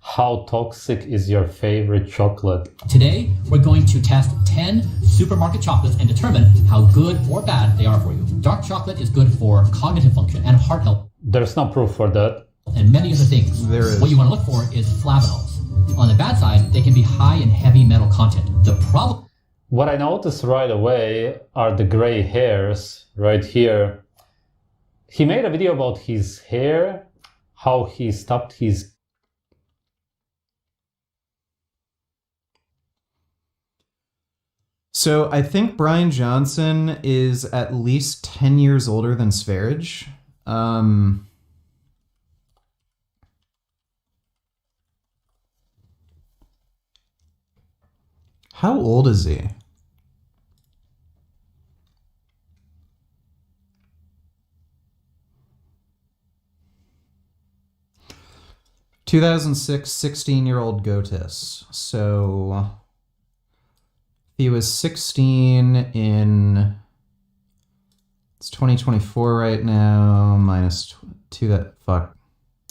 How toxic is your favorite chocolate? Today, we're going to test 10 supermarket chocolates and determine how good or bad they are for you. Dark chocolate is good for cognitive function and heart health. There's no proof for that. And many other things. There is. What you want to look for is flavanols. On the bad side, they can be high in heavy metal content. The problem... What I noticed right away are the gray hairs right here. He made a video about his hair, how he stopped his... So I think Bryan Johnson is at least 10 years older than Sverige. How old is he? (2006) 16-year-old Gotis. So he was 16 in, it's 2024 right now, minus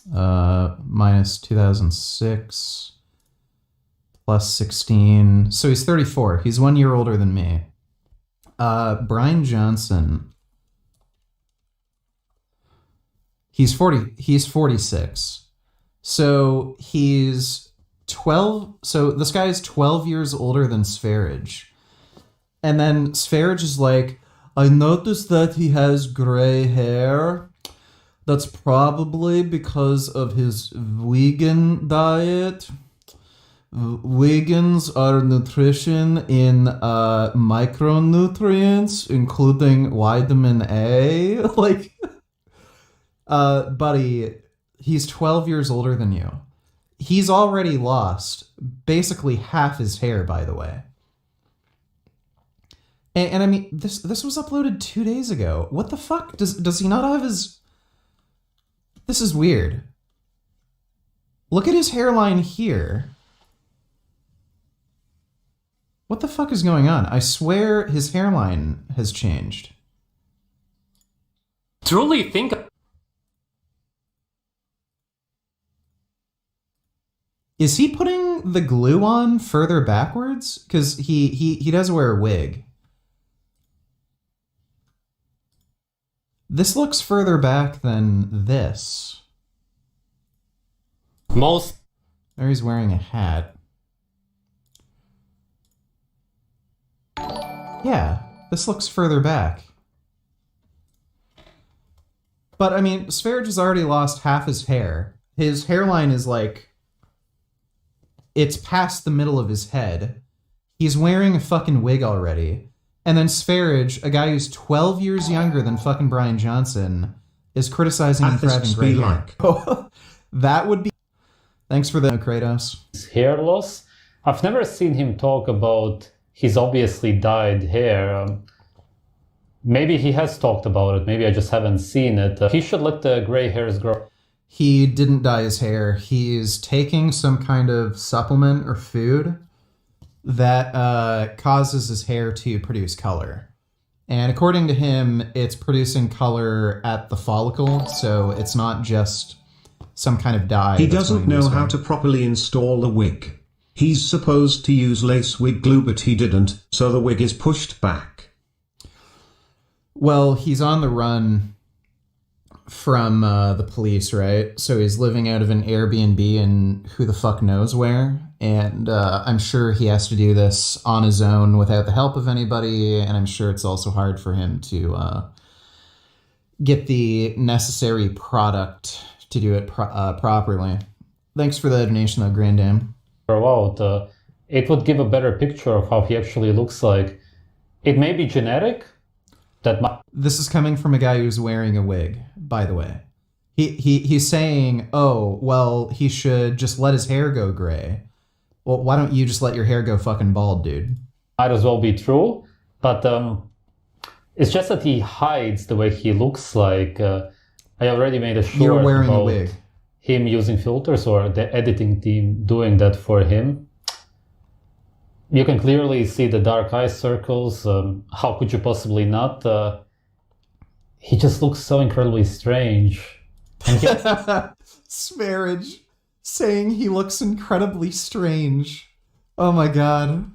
minus 2006 plus 16. So he's 34. He's 1 year older than me. Bryan Johnson. He's 46. So he's 12. So this guy is 12 years older than Sverige. And then Sverige is like, I noticed that he has gray hair. That's probably because of his vegan diet. Vegans are nutrition in micronutrients, including vitamin A. Like, buddy, he's 12 years older than you. He's already lost basically half his hair, by the way. And I mean, this was uploaded 2 days ago. What the fuck? Does he not have his... This is weird. Look at his hairline here. What the fuck is going on? I swear his hairline has changed. Truly think... Is he putting the glue on further backwards? Because he does wear a wig. This looks further back than this. Most... Or he's wearing a hat. Yeah, this looks further back. But, I mean, Sverige has already lost half his hair. His hairline is like... It's past the middle of his head. He's wearing a fucking wig already. And then Sverige, a guy who's 12 years younger than fucking Bryan Johnson, is criticizing him for having gray hair. Oh, that would be... Thanks for the Kratos. hair loss. I've never seen him talk about his obviously dyed hair. Maybe he has talked about it. Maybe I just haven't seen it. He should let the gray hairs grow. He didn't dye his hair. He's taking some kind of supplement or food that causes his hair to produce color. And according to him, it's producing color at the follicle, so it's not just some kind of dye. He doesn't know how to properly install the wig. He's supposed to use lace wig glue, but he didn't, so the wig is pushed back. Well, he's on the run from the police, right? So he's living out of an Airbnb in who the fuck knows where. And I'm sure he has to do this on his own without the help of anybody. And I'm sure it's also hard for him to get the necessary product to do it properly. Thanks for the donation, though, Grand Dame. Out, it would give a better picture of how he actually looks like. It may be genetic. This is coming from a guy who's wearing a wig, by the way. He's saying, oh, well, he should just let his hair go gray. Well, why don't you just let your hair go fucking bald, dude? Might as well be true, but it's just that he hides the way he looks like. I already made a short You're wearing about a wig. Him using filters or the editing team doing that for him. You can clearly see the dark eye circles. How could you possibly not? He just looks so incredibly strange. And Sverige saying he looks incredibly strange. Oh my god.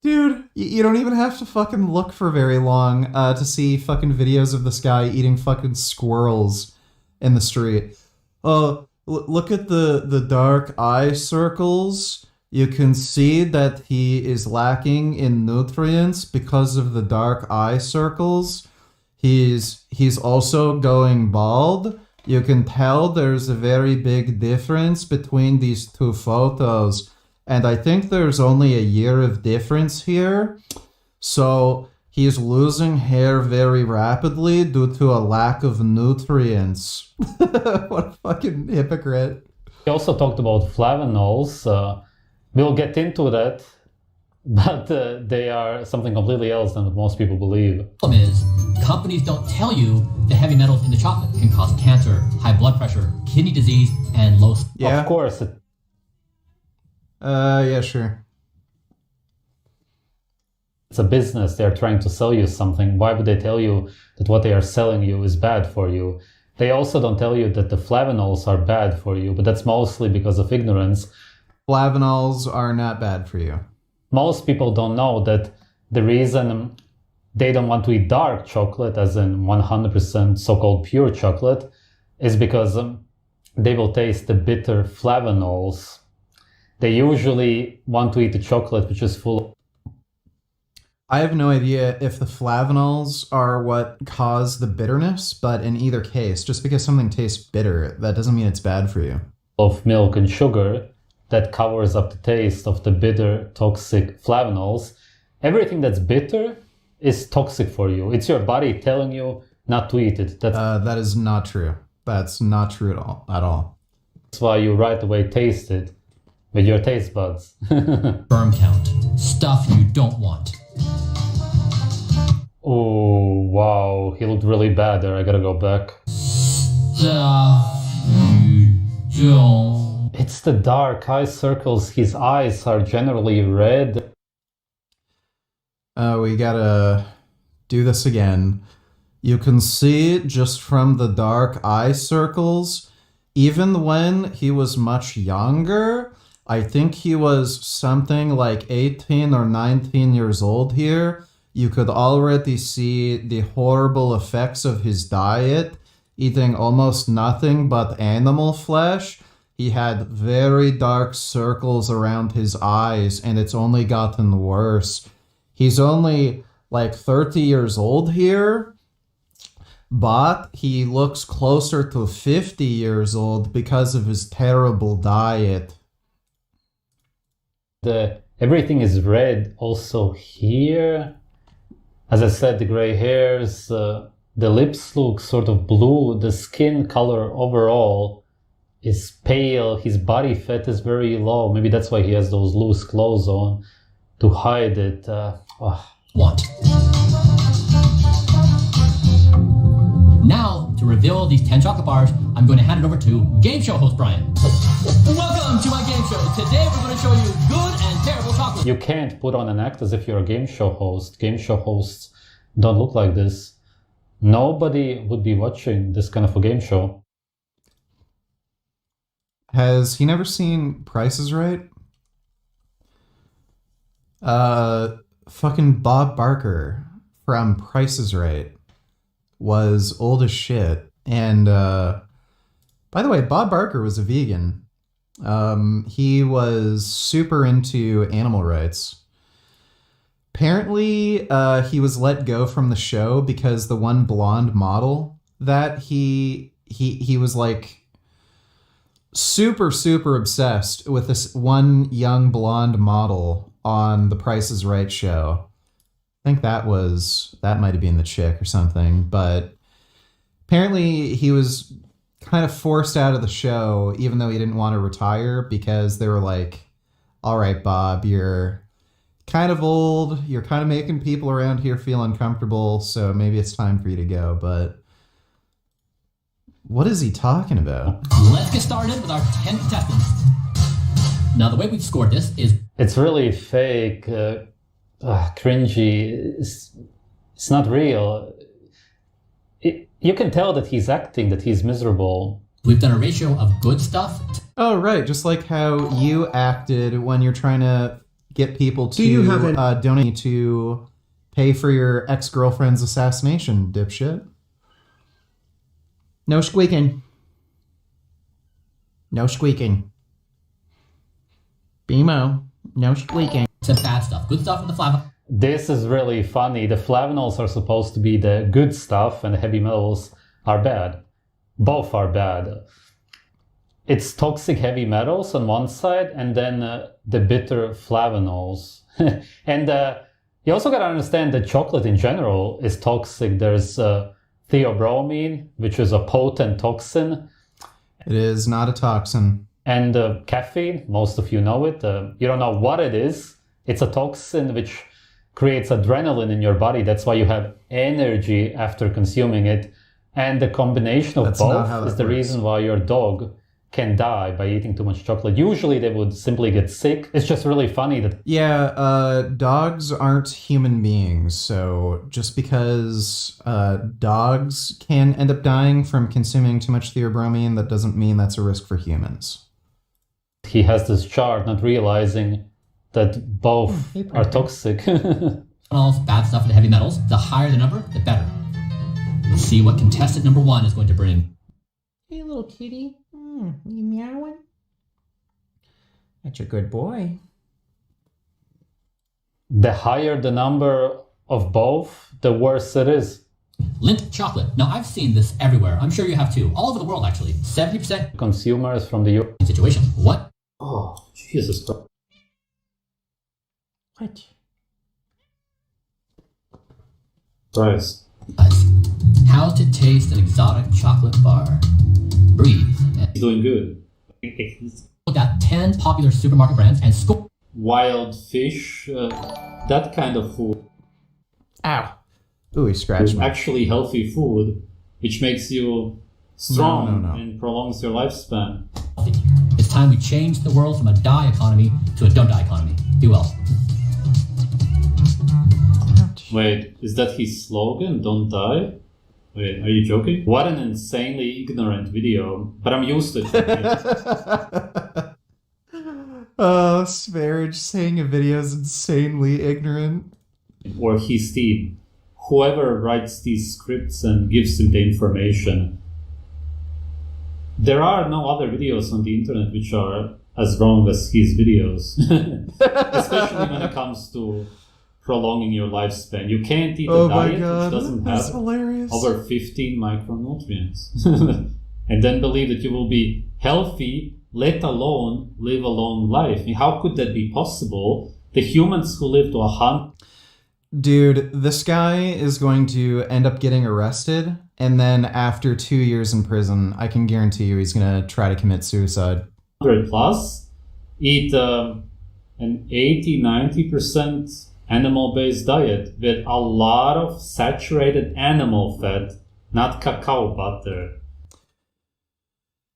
Dude, you don't even have to fucking look for very long to see fucking videos of this guy eating fucking squirrels in the street. Look at the dark eye circles. You can see that he is lacking in nutrients because of the dark eye circles. He's also going bald. You can tell there's a very big difference between these two photos. And I think there's only a year of difference here. So he's losing hair very rapidly due to a lack of nutrients. What a fucking hypocrite. He also talked about Flavanols. We'll get into that, but they are something completely else than what most people believe. The problem is, companies don't tell you the heavy metals in the chocolate can cause cancer, high blood pressure, kidney disease, and low... Yeah. Of course. Yeah, sure. It's a business. They're trying to sell you something. Why would they tell you that what they are selling you is bad for you? They also don't tell you that the Flavanols are bad for you, but that's mostly because of ignorance. Flavanols are not bad for you. Most people don't know that the reason they don't want to eat dark chocolate, as in 100% so-called pure chocolate, is because they will taste the bitter Flavanols. They usually want to eat the chocolate which is full. I have no idea if the Flavanols are what cause the bitterness, but in either case, just because something tastes bitter, that doesn't mean it's bad for you. Of milk and sugar that covers up the taste of the bitter, toxic Flavanols. Everything that's bitter is toxic for you. It's your body telling you not to eat it. That is not true. That's not true at all. That's why you right away taste it with your taste buds. Sperm count. Stuff you don't want. Oh, wow. He looked really bad there. I gotta go back. Stuff you don't... It's the dark eye circles. His eyes are generally red. We gotta do this again. You can see just from the dark eye circles, even when he was much younger, I think he was something like 18 or 19 years old here, you could already see the horrible effects of his diet, eating almost nothing but animal flesh. He had very dark circles around his eyes, and it's only gotten worse. He's only like 30 years old here, but he looks closer to 50 years old because of his terrible diet. Everything is red also here. As I said, the gray hairs, the lips look sort of blue, the skin color overall is pale, his body fat is very low. Maybe that's why he has those loose clothes on to hide it. Want. Now, to reveal these 10 chocolate bars, I'm going to hand it over to game show host Bryan. Welcome to my game show. Today we're going to show you good and terrible chocolate. You can't put on an act as if you're a game show host. Game show hosts don't look like this. Nobody would be watching this kind of a game show. Has he never seen Price is Right? Fucking Bob Barker from Price is Right was old as shit. And by the way, Bob Barker was a vegan. He was super into animal rights. Apparently, he was let go from the show because the one blonde model that he was like super obsessed with this one young blonde model on the Price is Right show. I think that might have been the chick or something, but apparently he was kind of forced out of the show even though he didn't want to retire because they were like, all right, Bob, you're kind of old, you're kind of making people around here feel uncomfortable, so maybe it's time for you to go. But what is he talking about? Let's get started with our 10 contestants. Now, the way we've scored this is... It's really fake, cringy. It's not real. You can tell that he's acting, that he's miserable. We've done a ratio of good stuff. Oh, right. Just like how you acted when you're trying to get people to Do you have any- donate to pay for your ex-girlfriend's assassination, dipshit. No squeaking. No squeaking. BMO. No squeaking. To bad stuff. Good stuff in the Flavanols. This is really funny. The Flavanols are supposed to be the good stuff and the heavy metals are bad. Both are bad. It's toxic heavy metals on one side and then the bitter Flavanols. And you also got to understand that chocolate in general is toxic. There's theobromine, which is a potent toxin. It is not a toxin. And caffeine, most of you know it. You don't know what it is. It's a toxin which creates adrenaline in your body. That's why you have energy after consuming it. And the combination of That's not how both that is the works. reason why your dog can die by eating too much chocolate. Usually they would simply get sick. It's just really funny that Yeah, dogs aren't human beings, so just because dogs can end up dying from consuming too much theobromine, that doesn't mean that's a risk for humans. he has this chart, not realizing that both are toxic. Flavanols, bad stuff in the heavy metals. The higher the number, the better. Let's see what contestant number 1 is going to bring. Hey, little kitty. You meowing? That's a good boy. The higher the number of both, the worse it is. Lindt chocolate. Now, I've seen this everywhere. I'm sure you have too. All over the world, actually. 70% Consumers from the U. situation. What? Oh, Jesus Christ. What? Guys. How to taste an exotic chocolate bar. Breathe. And He's doing good. look at 10 popular supermarket brands and score. Wild fish, that kind of food. Ow. Ooh, he scratched me. Actually healthy food, which makes you strong No. and prolongs your lifespan. It's time we change the world from a die economy to a don't die economy. Be well. Wait, is that his slogan? Don't die? Wait, are you joking? What an insanely ignorant video. But I'm used to it. Oh, Sparrow saying a video is insanely ignorant. Or his team. Whoever writes these scripts and gives him the information. There are no other videos on the internet which are as wrong as his videos. Especially when it comes to prolonging your lifespan. You can't eat a diet which doesn't that's have hilarious. over 15 micronutrients. And then believe that you will be healthy, let alone live a long life. I mean, how could that be possible? The humans who live to 100 Dude, this guy is going to end up getting arrested, and then after 2 years in prison, I can guarantee you he's going to try to commit suicide. plus eat an 80-90% animal-based diet with a lot of saturated animal fat, not cacao butter.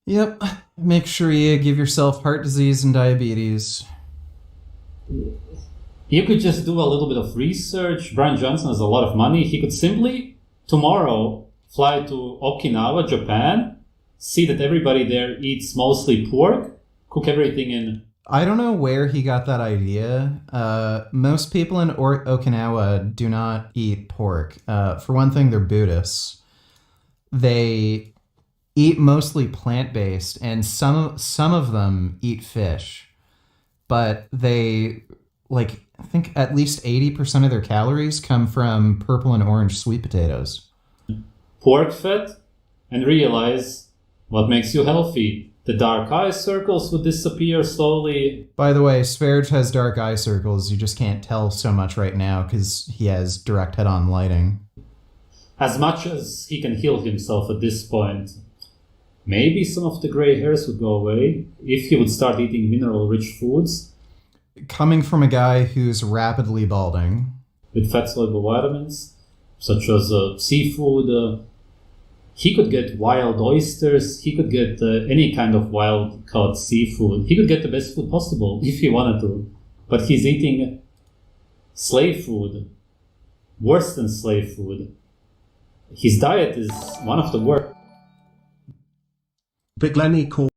Yep. Make sure you give yourself heart disease and diabetes. You could just do a little bit of research. Bryan Johnson has a lot of money. He could simply, tomorrow, fly to Okinawa, Japan, see that everybody there eats mostly pork, cook everything in... I don't know where he got that idea. Most people in Okinawa do not eat pork. For one thing, they're Buddhists. They eat mostly plant-based, and some of them eat fish. But they, I think at least 80% of their calories come from purple and orange sweet potatoes. pork fat and realize what makes you healthy. The dark eye circles would disappear slowly. By the way, Sparge has dark eye circles. You just can't tell so much right now because he has direct head-on lighting. As much as he can heal himself at this point, maybe some of the gray hairs would go away if he would start eating mineral-rich foods. Coming from a guy who's rapidly balding. With fat-soluble vitamins, such as seafood. He could get wild oysters. He could get any kind of wild-caught seafood. He could get the best food possible if he wanted to. But he's eating slave food. Worse than slave food. His diet is one of the worst. Big Lenny called